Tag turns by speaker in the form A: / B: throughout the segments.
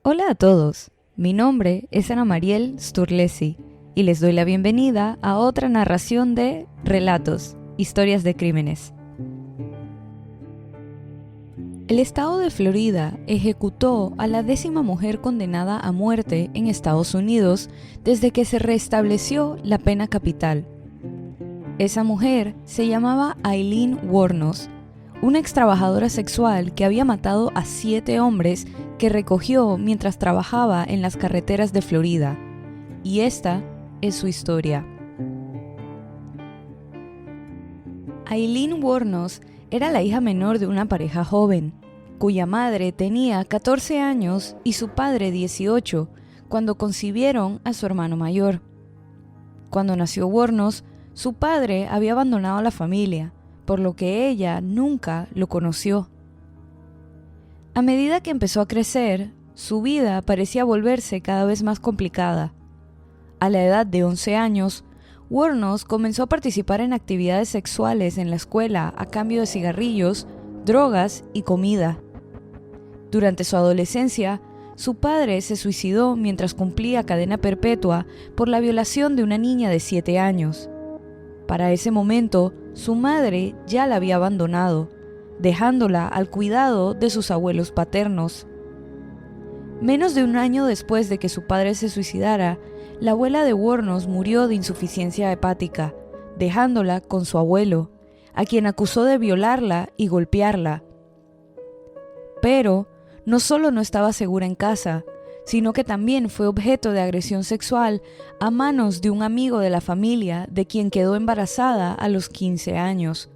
A: Hola a todos, mi nombre es Ana Mariel Sturlesi y les doy la bienvenida a otra narración de Relatos, Historias de Crímenes. El estado de Florida ejecutó a la 10ª mujer condenada a muerte en Estados Unidos desde que se restableció la pena capital. Esa mujer se llamaba Aileen Wuornos, una extrabajadora sexual que había matado a 7 hombres que recogió mientras trabajaba en las carreteras de Florida. Y esta es su historia. Aileen Wuornos era la hija menor de una pareja joven, cuya madre tenía 14 años y su padre 18, cuando concibieron a su hermano mayor. Cuando nació Wuornos, su padre había abandonado a la familia, por lo que ella nunca lo conoció. A medida que empezó a crecer, su vida parecía volverse cada vez más complicada. A la edad de 11 años, Wuornos comenzó a participar en actividades sexuales en la escuela a cambio de cigarrillos, drogas y comida. Durante su adolescencia, su padre se suicidó mientras cumplía cadena perpetua por la violación de una niña de 7 años. Para ese momento, su madre ya la había abandonado, dejándola al cuidado de sus abuelos paternos. Menos de un año después de que su padre se suicidara, la abuela de Wuornos murió de insuficiencia hepática, dejándola con su abuelo, a quien acusó de violarla y golpearla. Pero no solo no estaba segura en casa, sino que también fue objeto de agresión sexual a manos de un amigo de la familia de quien quedó embarazada a los 15 años.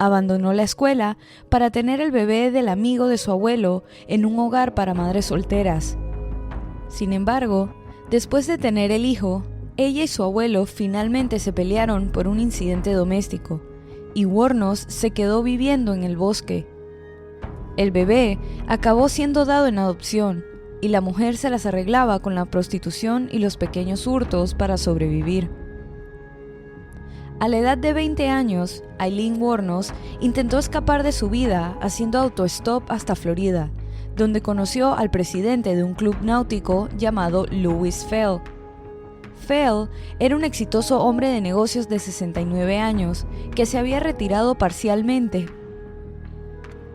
A: Abandonó la escuela para tener el bebé del amigo de su abuelo en un hogar para madres solteras. Sin embargo, después de tener el hijo, ella y su abuelo finalmente se pelearon por un incidente doméstico, y Wuornos se quedó viviendo en el bosque. El bebé acabó siendo dado en adopción, y la mujer se las arreglaba con la prostitución y los pequeños hurtos para sobrevivir. A la edad de 20 años, Aileen Wuornos intentó escapar de su vida haciendo autostop hasta Florida, donde conoció al presidente de un club náutico llamado Lewis Fell. Fell era un exitoso hombre de negocios de 69 años que se había retirado parcialmente.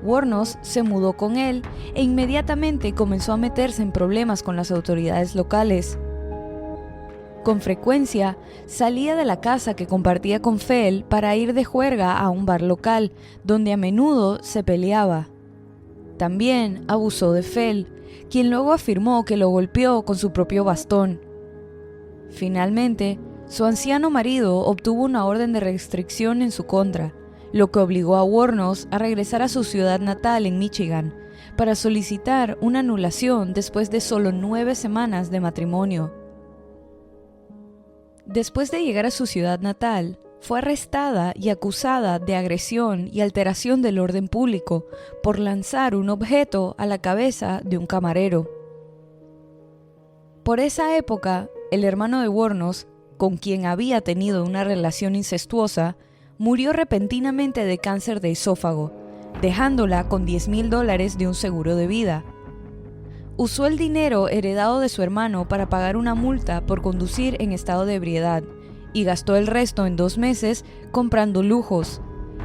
A: Wuornos se mudó con él e inmediatamente comenzó a meterse en problemas con las autoridades locales. Con frecuencia, salía de la casa que compartía con Fell para ir de juerga a un bar local, donde a menudo se peleaba. También abusó de Fell, quien luego afirmó que lo golpeó con su propio bastón. Finalmente, su anciano marido obtuvo una orden de restricción en su contra, lo que obligó a Wuornos a regresar a su ciudad natal en Michigan, para solicitar una anulación después de solo 9 semanas de matrimonio. Después de llegar a su ciudad natal, fue arrestada y acusada de agresión y alteración del orden público por lanzar un objeto a la cabeza de un camarero. Por esa época, el hermano de Wuornos, con quien había tenido una relación incestuosa, murió repentinamente de cáncer de esófago, dejándola con $10,000 de un seguro de vida. Usó el dinero heredado de su hermano para pagar una multa por conducir en estado de ebriedad y gastó el resto en 2 meses comprando lujos,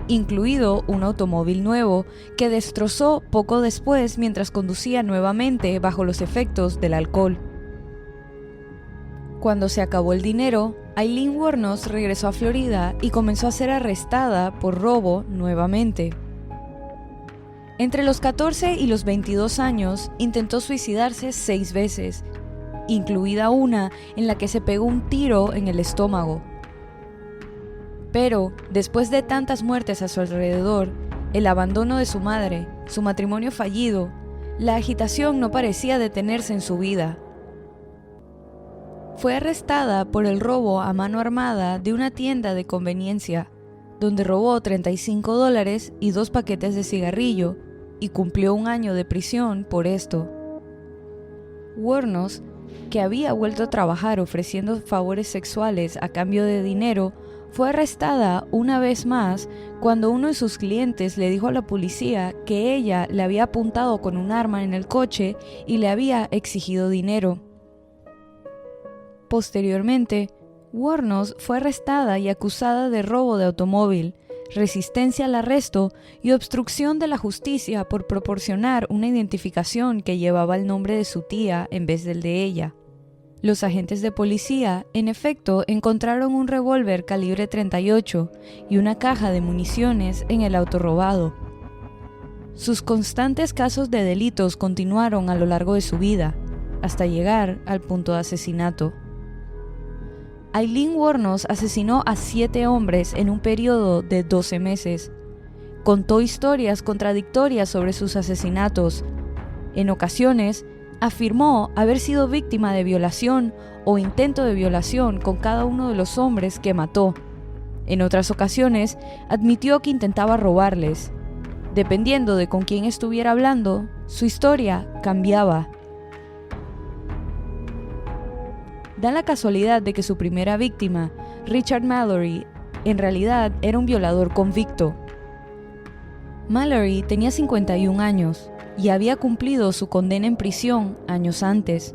A: incluido un automóvil nuevo que destrozó poco después mientras conducía nuevamente bajo los efectos del alcohol. Cuando se acabó el dinero, Aileen Wuornos regresó a Florida y comenzó a ser arrestada por robo nuevamente. Entre los 14 y los 22 años, intentó suicidarse 6 veces, incluida una en la que se pegó un tiro en el estómago. Pero, después de tantas muertes a su alrededor, el abandono de su madre, su matrimonio fallido, la agitación no parecía detenerse en su vida. Fue arrestada por el robo a mano armada de una tienda de conveniencia, donde robó $35 y 2 paquetes de cigarrillo, y cumplió 1 año de prisión por esto. Wuornos, que había vuelto a trabajar ofreciendo favores sexuales a cambio de dinero, fue arrestada una vez más cuando uno de sus clientes le dijo a la policía que ella le había apuntado con un arma en el coche y le había exigido dinero. Posteriormente, Wuornos fue arrestada y acusada de robo de automóvil, resistencia al arresto y obstrucción de la justicia por proporcionar una identificación que llevaba el nombre de su tía en vez del de ella. Los agentes de policía, en efecto, encontraron un revólver calibre 38 y una caja de municiones en el auto robado. Sus constantes casos de delitos continuaron a lo largo de su vida, hasta llegar al punto de asesinato. Aileen Wuornos asesinó a 7 hombres en un periodo de 12 meses. Contó historias contradictorias sobre sus asesinatos. En ocasiones, afirmó haber sido víctima de violación o intento de violación con cada uno de los hombres que mató. En otras ocasiones, admitió que intentaba robarles. Dependiendo de con quién estuviera hablando, su historia cambiaba. Da la casualidad de que su primera víctima, Richard Mallory, en realidad era un violador convicto. Mallory tenía 51 años y había cumplido su condena en prisión años antes.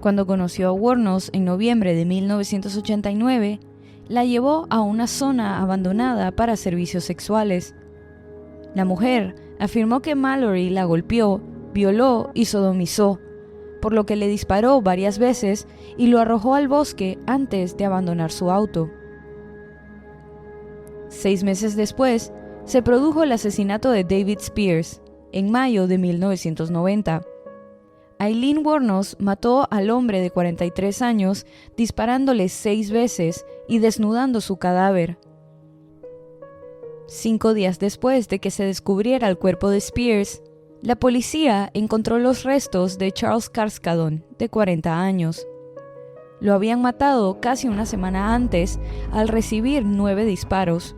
A: Cuando conoció a Wuornos en noviembre de 1989, la llevó a una zona abandonada para servicios sexuales. La mujer afirmó que Mallory la golpeó, violó y sodomizó, por lo que le disparó varias veces y lo arrojó al bosque antes de abandonar su auto. 6 meses después, se produjo el asesinato de David Spears, en mayo de 1990. Aileen Wuornos mató al hombre de 43 años disparándole 6 veces y desnudando su cadáver. 5 días después de que se descubriera el cuerpo de Spears, la policía encontró los restos de Charles Carskadon, de 40 años. Lo habían matado casi una semana antes al recibir 9 disparos.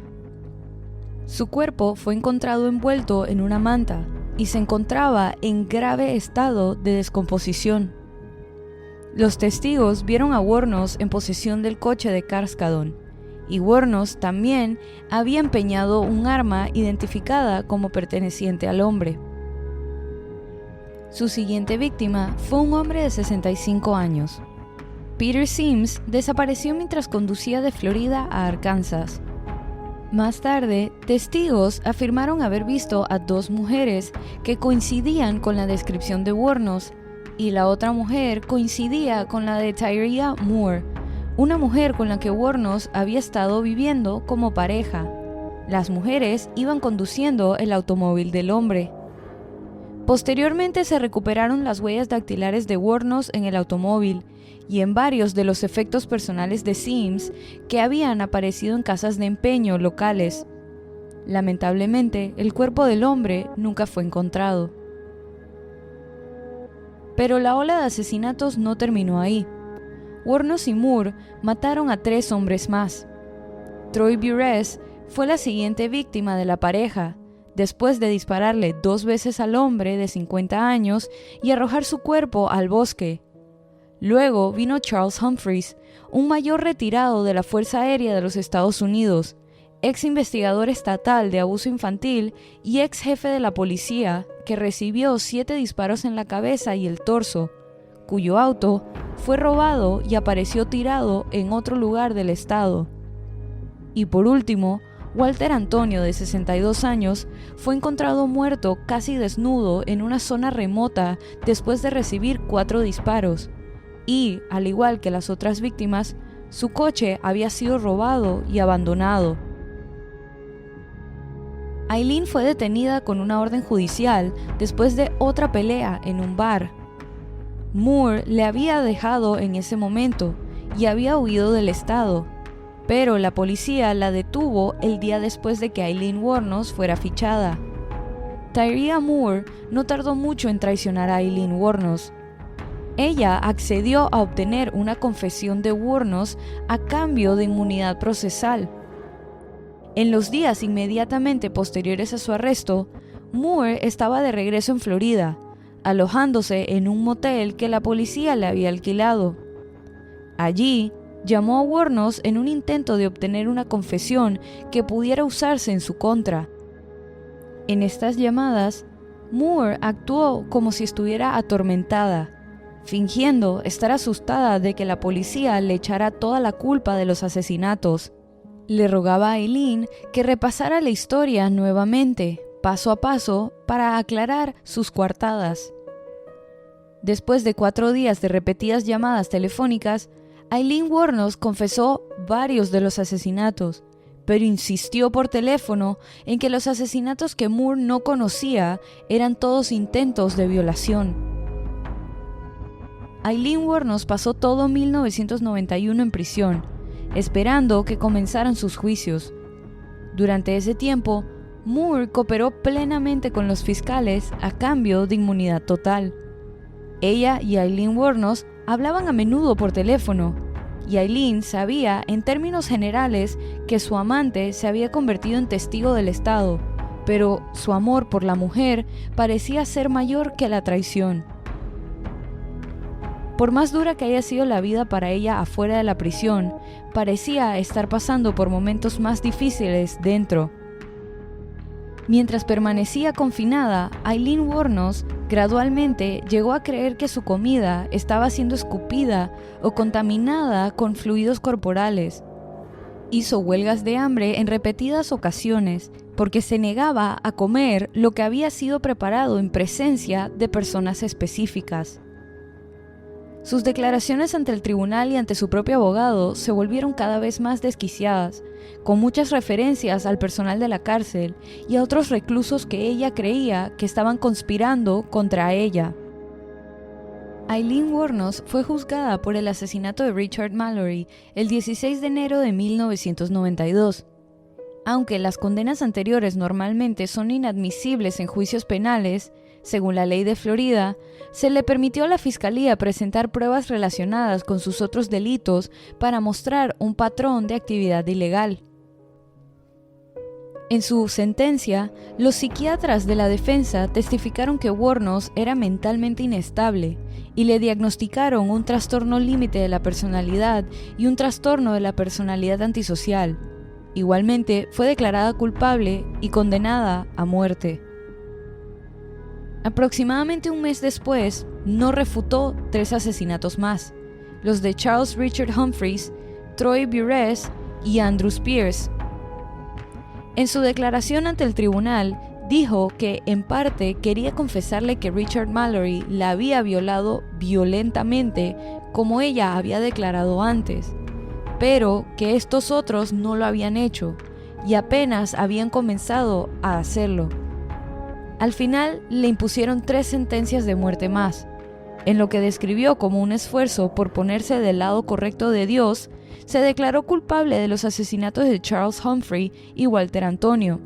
A: Su cuerpo fue encontrado envuelto en una manta y se encontraba en grave estado de descomposición. Los testigos vieron a Wuornos en posesión del coche de Carskadon, y Wuornos también había empeñado un arma identificada como perteneciente al hombre. Su siguiente víctima fue un hombre de 65 años. Peter Sims desapareció mientras conducía de Florida a Arkansas. Más tarde, testigos afirmaron haber visto a 2 mujeres que coincidían con la descripción de Wuornos, y la otra mujer coincidía con la de Tyria Moore, una mujer con la que Wuornos había estado viviendo como pareja. Las mujeres iban conduciendo el automóvil del hombre. Posteriormente se recuperaron las huellas dactilares de Wuornos en el automóvil y en varios de los efectos personales de Sims que habían aparecido en casas de empeño locales. Lamentablemente, el cuerpo del hombre nunca fue encontrado. Pero la ola de asesinatos no terminó ahí. Wuornos y Moore mataron a 3 hombres más. Troy Burress fue la siguiente víctima de la pareja, después de dispararle 2 veces al hombre de 50 años y arrojar su cuerpo al bosque. Luego vino Charles Humphreys, un mayor retirado de la Fuerza Aérea de los Estados Unidos, ex investigador estatal de abuso infantil y ex jefe de la policía, que recibió 7 disparos en la cabeza y el torso, cuyo auto fue robado y apareció tirado en otro lugar del estado. Y por último, Walter Antonio, de 62 años, fue encontrado muerto casi desnudo en una zona remota después de recibir 4 disparos. Y, al igual que las otras víctimas, su coche había sido robado y abandonado. Aileen fue detenida con una orden judicial después de otra pelea en un bar. Moore le había dejado en ese momento y había huido del estado, pero la policía la detuvo el día después de que Aileen Wuornos fuera fichada. Tyria Moore no tardó mucho en traicionar a Aileen Wuornos. Ella accedió a obtener una confesión de Wuornos a cambio de inmunidad procesal. En los días inmediatamente posteriores a su arresto, Moore estaba de regreso en Florida, alojándose en un motel que la policía le había alquilado. Allí, llamó a Wuornos en un intento de obtener una confesión que pudiera usarse en su contra. En estas llamadas, Moore actuó como si estuviera atormentada, fingiendo estar asustada de que la policía le echara toda la culpa de los asesinatos. Le rogaba a Aileen que repasara la historia nuevamente, paso a paso, para aclarar sus coartadas. Después de 4 días de repetidas llamadas telefónicas, Aileen Wuornos confesó varios de los asesinatos, pero insistió por teléfono en que los asesinatos que Moore no conocía eran todos intentos de violación. Aileen Wuornos pasó todo 1991 en prisión, esperando que comenzaran sus juicios. Durante ese tiempo, Moore cooperó plenamente con los fiscales a cambio de inmunidad total. Ella y Aileen Wuornos hablaban a menudo por teléfono, y Aileen sabía, en términos generales, que su amante se había convertido en testigo del Estado, pero su amor por la mujer parecía ser mayor que la traición. Por más dura que haya sido la vida para ella afuera de la prisión, parecía estar pasando por momentos más difíciles dentro. Mientras permanecía confinada, Aileen Wuornos gradualmente llegó a creer que su comida estaba siendo escupida o contaminada con fluidos corporales. Hizo huelgas de hambre en repetidas ocasiones porque se negaba a comer lo que había sido preparado en presencia de personas específicas. Sus declaraciones ante el tribunal y ante su propio abogado se volvieron cada vez más desquiciadas, con muchas referencias al personal de la cárcel y a otros reclusos que ella creía que estaban conspirando contra ella. Aileen Wuornos fue juzgada por el asesinato de Richard Mallory el 16 de enero de 1992. Aunque las condenas anteriores normalmente son inadmisibles en juicios penales, según la ley de Florida, se le permitió a la Fiscalía presentar pruebas relacionadas con sus otros delitos para mostrar un patrón de actividad ilegal. En su sentencia, los psiquiatras de la defensa testificaron que Wuornos era mentalmente inestable y le diagnosticaron un trastorno límite de la personalidad y un trastorno de la personalidad antisocial. Igualmente, fue declarada culpable y condenada a muerte. Aproximadamente un mes después, no refutó 3 asesinatos más, los de Charles Richard Humphreys, Troy Burress y Andrew Spears. En su declaración ante el tribunal, dijo que en parte quería confesarle que Richard Mallory la había violado violentamente, como ella había declarado antes, pero que estos otros no lo habían hecho y apenas habían comenzado a hacerlo. Al final le impusieron 3 sentencias de muerte más. En lo que describió como un esfuerzo por ponerse del lado correcto de Dios, se declaró culpable de los asesinatos de Charles Humphrey y Walter Antonio,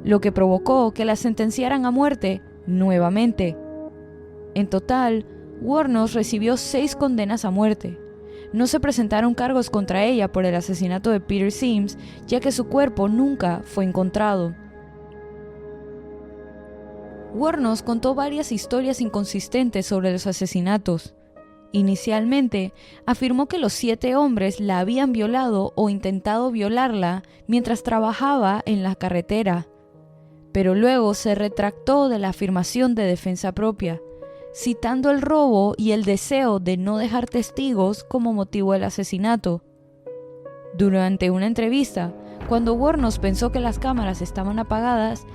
A: lo que provocó que la sentenciaran a muerte nuevamente. En total, Wuornos recibió 6 condenas a muerte. No se presentaron cargos contra ella por el asesinato de Peter Sims, ya que su cuerpo nunca fue encontrado. Wuornos contó varias historias inconsistentes sobre los asesinatos. Inicialmente, afirmó que los 7 hombres la habían violado o intentado violarla mientras trabajaba en la carretera, pero luego se retractó de la afirmación de defensa propia, citando el robo y el deseo de no dejar testigos como motivo del asesinato. Durante una entrevista, cuando Wuornos pensó que las cámaras estaban apagadas,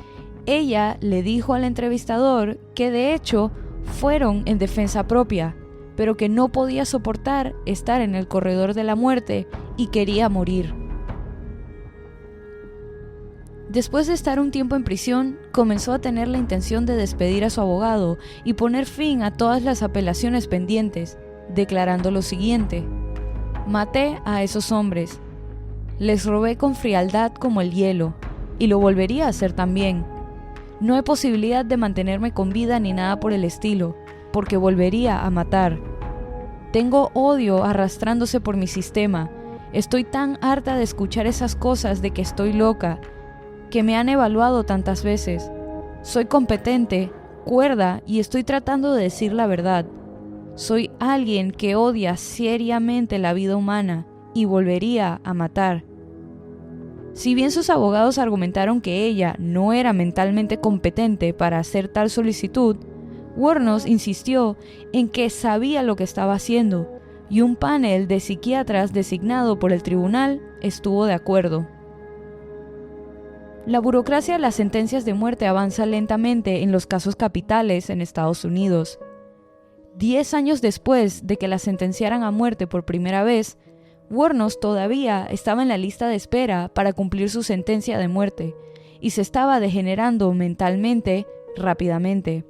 A: ella le dijo al entrevistador que de hecho fueron en defensa propia, pero que no podía soportar estar en el corredor de la muerte y quería morir. Después de estar un tiempo en prisión, comenzó a tener la intención de despedir a su abogado y poner fin a todas las apelaciones pendientes, declarando lo siguiente: «Maté a esos hombres. Les robé con frialdad como el hielo, y lo volvería a hacer también. No hay posibilidad de mantenerme con vida ni nada por el estilo, porque volvería a matar. Tengo odio arrastrándose por mi sistema. Estoy tan harta de escuchar esas cosas de que estoy loca, que me han evaluado tantas veces. Soy competente, cuerda y estoy tratando de decir la verdad. Soy alguien que odia seriamente la vida humana y volvería a matar. Si bien sus abogados argumentaron que ella no era mentalmente competente para hacer tal solicitud, Wuornos insistió en que sabía lo que estaba haciendo, y un panel de psiquiatras designado por el tribunal estuvo de acuerdo. La burocracia de las sentencias de muerte avanza lentamente en los casos capitales en Estados Unidos. 10 años después de que la sentenciaran a muerte por primera vez, Wuornos todavía estaba en la lista de espera para cumplir su sentencia de muerte y se estaba degenerando mentalmente rápidamente.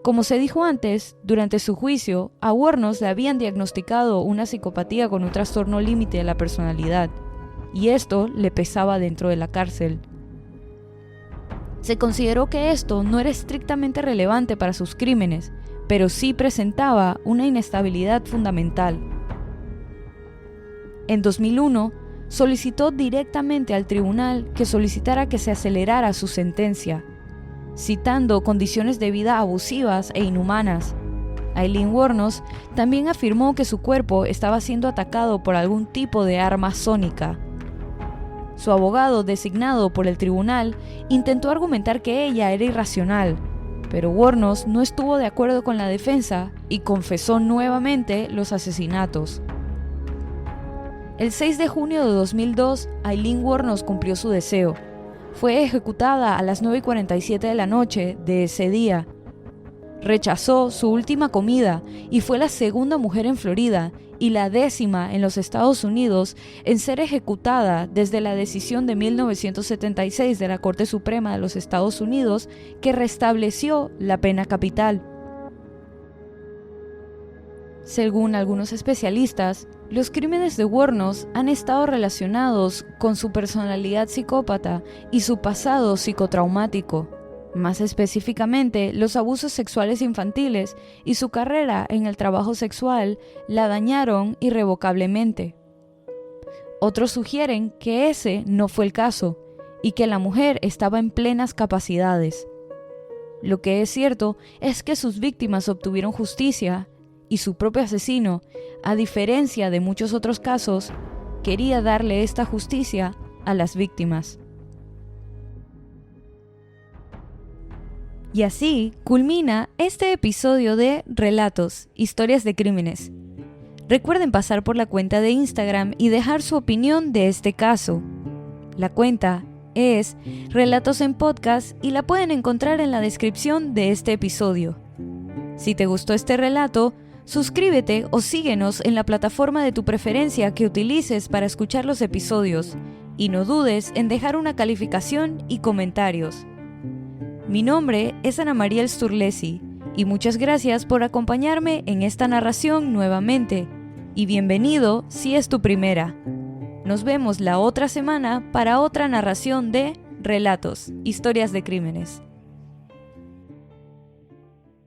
A: Como se dijo antes, durante su juicio, a Wuornos le habían diagnosticado una psicopatía con un trastorno límite de la personalidad, y esto le pesaba dentro de la cárcel. Se consideró que esto no era estrictamente relevante para sus crímenes, pero sí presentaba una inestabilidad fundamental. En 2001, solicitó directamente al tribunal que solicitara que se acelerara su sentencia, citando condiciones de vida abusivas e inhumanas. Aileen Wuornos también afirmó que su cuerpo estaba siendo atacado por algún tipo de arma sónica. Su abogado, designado por el tribunal, intentó argumentar que ella era irracional, pero Wuornos no estuvo de acuerdo con la defensa y confesó nuevamente los asesinatos. El 6 de junio de 2002, Aileen Wuornos cumplió su deseo. Fue ejecutada a las 9:47 de la noche de ese día. Rechazó su última comida y fue la segunda mujer en Florida y la 10ª en los Estados Unidos en ser ejecutada desde la decisión de 1976 de la Corte Suprema de los Estados Unidos que restableció la pena capital. Según algunos especialistas, los crímenes de Wuornos han estado relacionados con su personalidad psicópata y su pasado psicotraumático. Más específicamente, los abusos sexuales infantiles y su carrera en el trabajo sexual la dañaron irrevocablemente. Otros sugieren que ese no fue el caso y que la mujer estaba en plenas capacidades. Lo que es cierto es que sus víctimas obtuvieron justicia y su propio asesino, a diferencia de muchos otros casos, quería darle esta justicia a las víctimas. Y así culmina este episodio de Relatos, Historias de Crímenes. Recuerden pasar por la cuenta de Instagram y dejar su opinión de este caso. La cuenta es Relatos en Podcast y la pueden encontrar en la descripción de este episodio. Si te gustó este relato, suscríbete o síguenos en la plataforma de tu preferencia que utilices para escuchar los episodios y no dudes en dejar una calificación y comentarios. Mi nombre es Ana Mariel Sturlesi y muchas gracias por acompañarme en esta narración nuevamente y bienvenido si es tu primera. Nos vemos la otra semana para otra narración de Relatos, Historias de Crímenes.